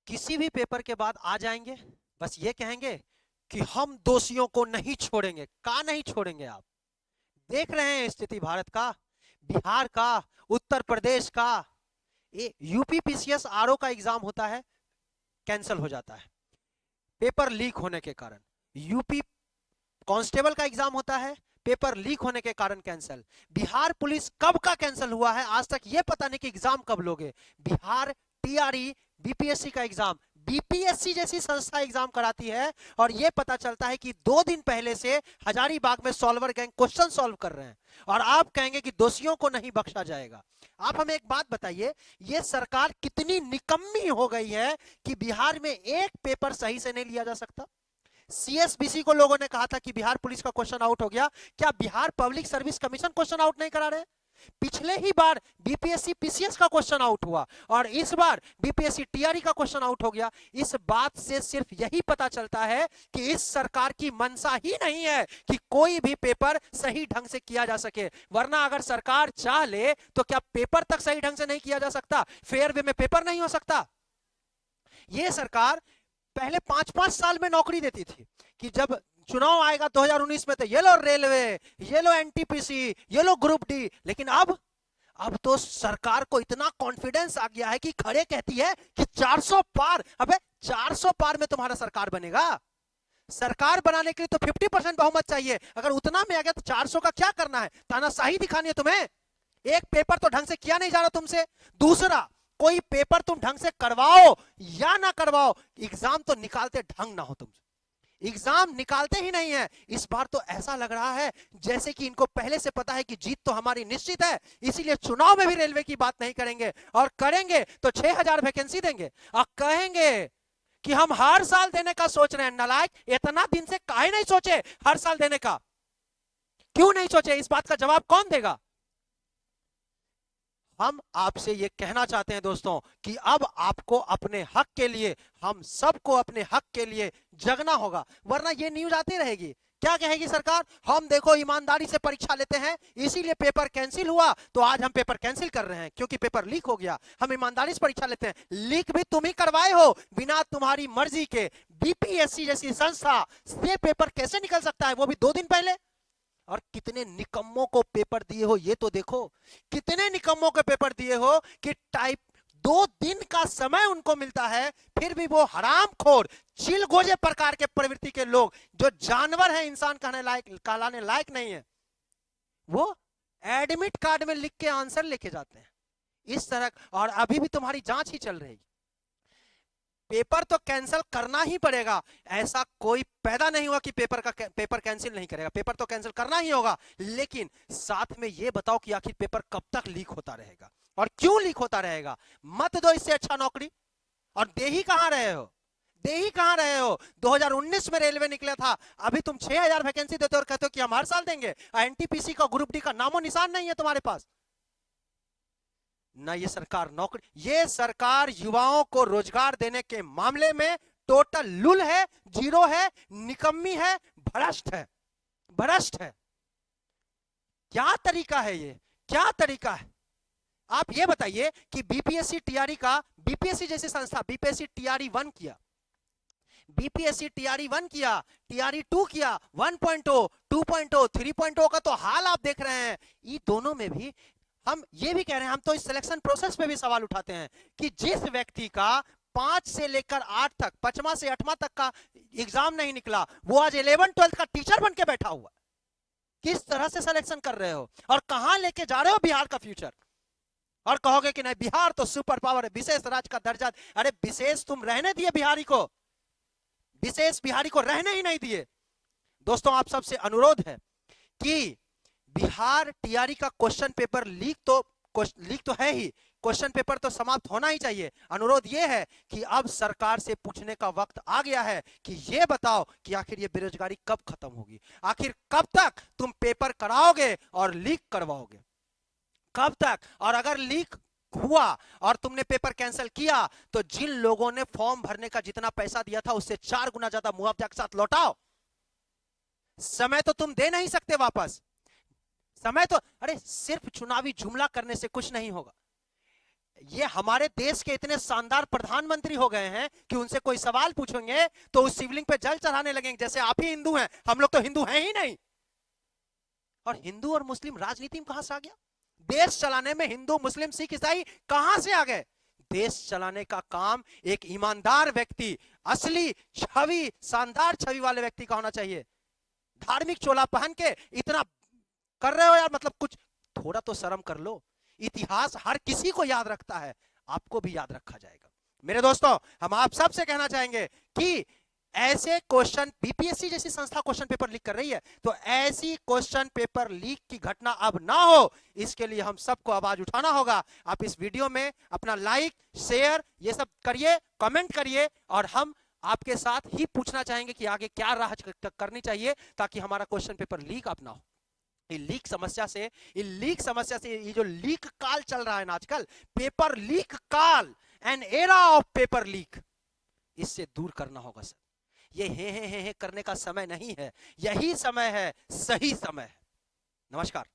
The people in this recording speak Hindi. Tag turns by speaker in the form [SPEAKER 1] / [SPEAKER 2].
[SPEAKER 1] किसी भी पेपर के बाद आ जाएंगे, बस ये कहेंगे कि हम दोषियों को नहीं छोड़ेंगे। का नहीं छोड़ेंगे आप? देख रहे हैं स्थिति भारत का, बिहार का, उत्तर प्रदेश का। ये यूपी पीसीएस आरओ का एग्जाम होता है, कैंसिल हो जाता है पेपर लीक होने के कारण। यूपी कांस्टेबल का एग्जाम होता है, पेपर लीक होने के कारण कैंसिल। बिहार पुलिस कब का कैंसिल हुआ है आज तक ये पता नहीं कि एग्जाम कब लोगे। बिहार टीआरई बीपीएससी का एग्जाम, बीपीएससी जैसी संस्था एग्जाम कराती है और ये पता चलता है कि 2 दिन पहले से हजारीबाग में सॉल्वर गैंग क्वेश्चन सॉल्व कर रहे हैं और आप कहेंगे कि दोषियों को नहीं बख्शा जाएगा। आप हमें एक बात बताइए, ये सरकार कितनी निकम्मी हो गई है कि बिहार में एक पेपर सही से नहीं लिया जा सकता। सीएसबीसी को लोगों ने कहा था कि बिहार पुलिस का क्वेश्चन आउट हो गया, क्या Bihar public service commission question out नहीं करा रहे? पिछले ही बार बीपीएससी पीसीएस का क्वेश्चन आउट हुआ और इस बार बीपीएससी टीआरई का क्वेश्चन आउट हो गया। इस बात से सिर्फ यही पता चलता है कि इस सरकार की मंशा ही नहीं है कि कोई भी पेपर सही ढंग से किया जा सके। वरना अगर सरकार चाह ले तो क्या पेपर तक सही ढंग से नहीं किया जा सकता? फेयर वे में पेपर नहीं हो सकता? यह सरकार पहले 5-5 साल में नौकरी देती थी कि जब चुनाव आएगा 2019 में तो ये लो रेलवे, ये लो एनटीपीसी, ये लो ग्रुप डी। लेकिन अब तो सरकार को इतना कॉन्फिडेंस आ गया है कि खड़े कहती है कि 400 पार। अबे 400 पार में तुम्हारा सरकार बनेगा? सरकार बनाने के लिए तो 50% बहुमत चाहिए। अगर उतना में आ गया तो 400 का क्या करना है? तानाशाही दिखानी है तुम्हें? एक पेपर तो ढंग से किया नहीं जा रहा तुमसे। दूसरा, कोई पेपर तुम ढंग से करवाओ या ना करवाओ, एग्जाम तो निकालते ढंग ना हो तुमसे। एग्जाम निकालते ही नहीं है। इस बार तो ऐसा लग रहा है जैसे कि इनको पहले से पता है कि जीत तो हमारी निश्चित है, इसीलिए चुनाव में भी रेलवे की बात नहीं करेंगे और करेंगे तो 6000 वैकेंसी देंगे और कहेंगे कि हम हर साल देने का सोच रहे हैं। नालायक, इतना दिन से काहे नहीं सोचे हर साल देने का? क्यों नहीं सोचे? इस बात का जवाब कौन देगा? हम आपसे ये कहना चाहते हैं दोस्तों कि अब आपको अपने हक के लिए, हम सबको अपने हक के लिए जगना होगा, वरना ये न्यूज आती रहेगी। क्या कहेगी सरकार? हम देखो ईमानदारी से परीक्षा लेते हैं, इसीलिए पेपर कैंसिल हुआ, तो आज हम पेपर कैंसिल कर रहे हैं क्योंकि पेपर लीक हो गया। हम ईमानदारी से परीक्षा लेते हैं। लीक भी तुम ही करवाए हो बिना तुम्हारी मर्जी के। बीपीएससी जैसी संस्था से पेपर कैसे निकल सकता है, वो भी 2 दिन पहले? और कितने निकम्मों को पेपर दिए हो ये तो देखो। कितने निकम्मों के पेपर दिए हो कि टाइप 2 दिन का समय उनको मिलता है, फिर भी वो हरामखोर चिलगोजे प्रकार के प्रवृत्ति के लोग जो जानवर हैं, इंसान कहने लायक, कहलाने लायक नहीं है, वो एडमिट कार्ड में लिख के आंसर लेके जाते हैं इस तरह। और अभी भी तुम्हारी जांच ही चल रही है। पेपर तो कैंसिल करना ही पड़ेगा, ऐसा कोई पैदा नहीं हुआ कि पेपर कैंसिल नहीं करेगा। पेपर तो कैंसिल करना ही होगा, लेकिन साथ में ये बताओ कि आखिर पेपर कब तक लीक होता रहेगा और क्यों लीक होता रहेगा? मत दो इससे अच्छा नौकरी। और दे ही कहां रहे हो? दे ही कहां रहे हो? 2019 में रेलवे निकला था, अभी तुम 6000 वैकेंसी देते हो और कहते हो कि हम हर साल देंगे। एनटीपीसी का ग्रुप डी का नामो निशान नहीं है तुम्हारे पास ना। ये सरकार नौकरी, ये सरकार युवाओं को रोजगार देने के मामले में टोटल लुल है, जीरो है, निकम्मी है, भ्रष्ट है, भ्रष्ट है। क्या तरीका है ये? क्या तरीका है? आप ये बताइए कि बीपीएससी टीआरई का, बीपीएससी जैसी संस्था, बीपीएससी टीआरई 1 किया, बीपीएससी टीआरई 1 किया, टीआरई 2 किया, 1.0, 2.0, 3.0 का तो हाल आप देख रहे हैं। ये दोनों में भी हम ये भी कह रहे हैं, हम तो इस सिलेक्शन प्रोसेस पे भी सवाल उठाते हैं कि जिस व्यक्ति का 5 से लेकर 8 तक, 5वां से 8वां तक का एग्जाम नहीं निकला, वो आज 11-12 का टीचर बन के बैठा हुआ। किस तरह से सिलेक्शन कर रहे हो और कहां लेके जा रहे हो बिहार का फ्यूचर? और कहोगे कि नहीं बिहार तो सुपर पावर है, विशेष राज्य का दर्जा। अरे विशेष तुम रहने दिए बिहारी को, विशेष बिहारी को रहने ही नहीं दिए। दोस्तों आप सबसे अनुरोध है कि बिहार टीआरई का क्वेश्चन पेपर लीक तो है ही, क्वेश्चन पेपर तो समाप्त होना ही चाहिए। अनुरोध यह है कि अब सरकार से पूछने का वक्त आ गया है कि यह बताओ कि आखिर ये बेरोजगारी कब खत्म होगी? आखिर कब तक तुम पेपर कराओगे और लीक करवाओगे? कब तक? और अगर लीक हुआ और तुमने पेपर कैंसिल किया तो जिन लोगों ने फॉर्म भरने का जितना पैसा दिया था उससे 4 गुना ज्यादा मुआवजा के साथ लौटाओ। समय तो तुम दे नहीं सकते वापस। समय तो, अरे सिर्फ चुनावी जुमला करने से कुछ नहीं होगा। ये हमारे देश के इतने शानदार प्रधानमंत्री हो गए हैं कि उनसे कोई सवाल पूछेंगे तो उस शिवलिंग पे जल चढ़ाने लगेंगे जैसे आप ही हिंदू हैं, हम लोग तो हिंदू हैं ही नहीं। और हिंदू और मुस्लिम राजनीति में कहां से आ गया? देश चलाने में हिंदू मुस्लिम सिख ईसाई कहां से आ गए? देश चलाने का काम एक ईमानदार व्यक्ति, असली छवि, शानदार छवि वाले व्यक्ति का होना चाहिए। धार्मिक चोला पहन के इतना कर रहे हो यार, मतलब कुछ थोड़ा तो शर्म कर लो। इतिहास हर किसी को याद रखता है, आपको भी याद रखा जाएगा। मेरे दोस्तों, हम आप सबसे कहना चाहेंगे कि ऐसे क्वेश्चन, बीपीएससी जैसी संस्था क्वेश्चन पेपर लीक कर रही है, तो ऐसी क्वेश्चन पेपर लीक की घटना अब ना हो, इसके लिए हम सबको आवाज उठाना होगा। आप इस वीडियो में अपना लाइक, शेयर ये सब करिए, कमेंट करिए, और हम आपके साथ ही पूछना चाहेंगे कि आगे क्या राह करनी चाहिए ताकि हमारा क्वेश्चन पेपर लीक अब ना हो। ये लीक समस्या से ये जो लीक काल चल रहा है ना आजकल, पेपर लीक काल, an era of paper leak, इससे दूर करना होगा सर। ये हे करने का समय नहीं है, यही समय है, सही समय है। नमस्कार।